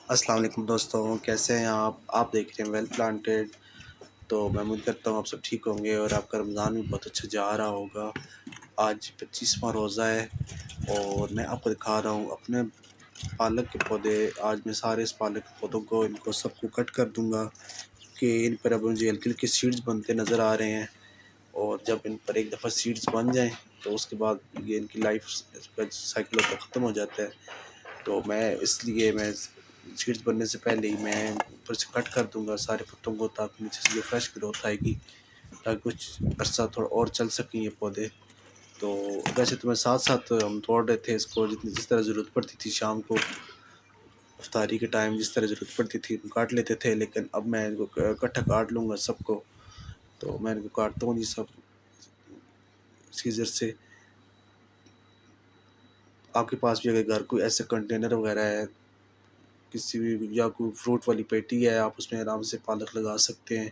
अस्सलाम वालेकुम दोस्तों, कैसे हैं आप देख रहे हैं वेल प्लांटेड। तो मैं उम्मीद करता हूँ आप सब ठीक होंगे और आपका रमज़ान भी बहुत अच्छा जा रहा होगा। आज 25वां रोज़ा है और मैं आपको दिखा रहा हूँ अपने पालक के पौधे। आज मैं सारे इस पालक के पौधों को इनको सबको कट कर दूँगा कि इन पर अब मुझे हल्की-हल्की सीड्स बनते नज़र आ रहे हैं। और जब इन पर एक दफ़ा सीड्स बन जाएँ तो उसके बाद ये इनकी लाइफ का साइकिल होता है ख़त्म हो जाता है। तो मैं सीड्स बनने से पहले ही मैं ऊपर से कट कर दूंगा सारे पत्तों को, ताकि नीचे से जो फ्रेश ग्रोथ आएगी, ताकि कुछ अरसा थोड़ा और चल सकें ये पौधे। तो वैसे तो मैं साथ साथ हम तोड़ रहे थे इसको, जितनी जिस तरह ज़रूरत पड़ती थी शाम को इफ्तारी के टाइम जिस तरह ज़रूरत पड़ती थी हम काट लेते थे, लेकिन अब मैं इनको इकट्ठा काट लूँगा सबको। तो मैं इनको काटता हूँ जी सब सीजर से। आपके पास भी अगर घर कोई ऐसे कंटेनर वगैरह है, किसी भी या कोई फ्रूट वाली पेटी है, आप उसमें आराम से पालक लगा सकते हैं।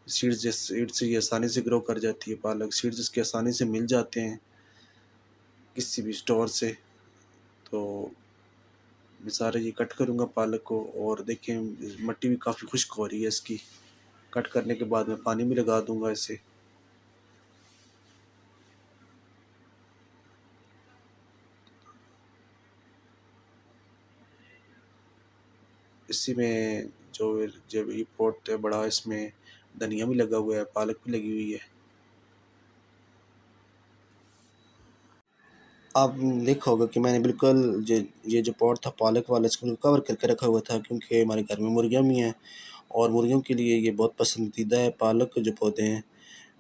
सीड से ये आसानी से ग्रो कर जाती है पालक। सीड्स इसके आसानी से मिल जाते हैं किसी भी स्टोर से। तो मैं सारे ये कट करूँगा पालक को। और देखें मिट्टी भी काफ़ी खुश्क हो रही है इसकी। कट करने के बाद मैं पानी भी लगा दूँगा इसे। इसी में जो जब ये पॉट है बड़ा, इसमें धनिया भी लगा हुआ है, पालक भी लगी हुई है। आप देखा होगा कि मैंने बिल्कुल ये जो पॉट था पालक वाला, इसको कवर करके रखा हुआ था, क्योंकि हमारे घर में मुर्गियाँ भी हैं और मुर्गियों के लिए ये बहुत पसंदीदा है पालक के जो पौधे हैं।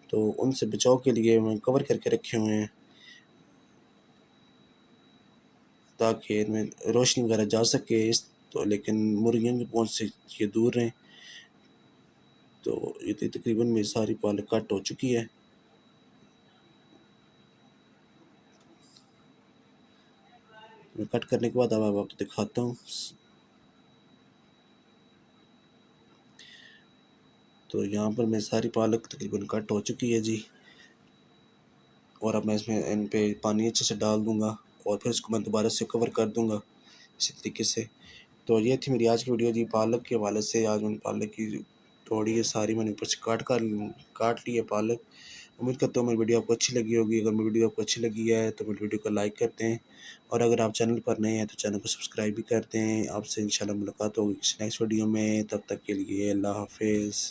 तो उनसे बचाव के लिए मैं कवर करके रखे हुए हैं, ताकि इनमें रोशनी वगैरह जा सके इस तो, लेकिन मुर्गियों की पहुंच से ये दूर रहें। तो ये तो तकरीबन मेरी सारी पालक कट हो चुकी है। मैं कट करने के बाद अब आपको दिखाता हूँ। तो यहाँ पर मेरी सारी पालक तकरीबन कट हो चुकी है जी। और अब मैं इसमें इन पे पानी अच्छे से डाल दूँगा और फिर इसको मैं दोबारा से कवर कर दूँगा इसी तरीके से। तो ये थी मेरी आज की वीडियो जी, पालक के हवाले से। आज मैंने पालक की तोड़ी है सारी, मैंने ऊपर से काट ली है पालक। उम्मीद करता हूँ मेरी वीडियो आपको अच्छी लगी होगी। अगर मेरी वीडियो आपको अच्छी लगी है तो मेरी वीडियो को लाइक करते हैं, और अगर आप चैनल पर नए हैं तो चैनल को सब्सक्राइब भी करते हैं। आपसे इंशाल्लाह मुलाकात होगी किसी नेक्स्ट वीडियो में। तब तक के लिए अल्लाह हाफिज़।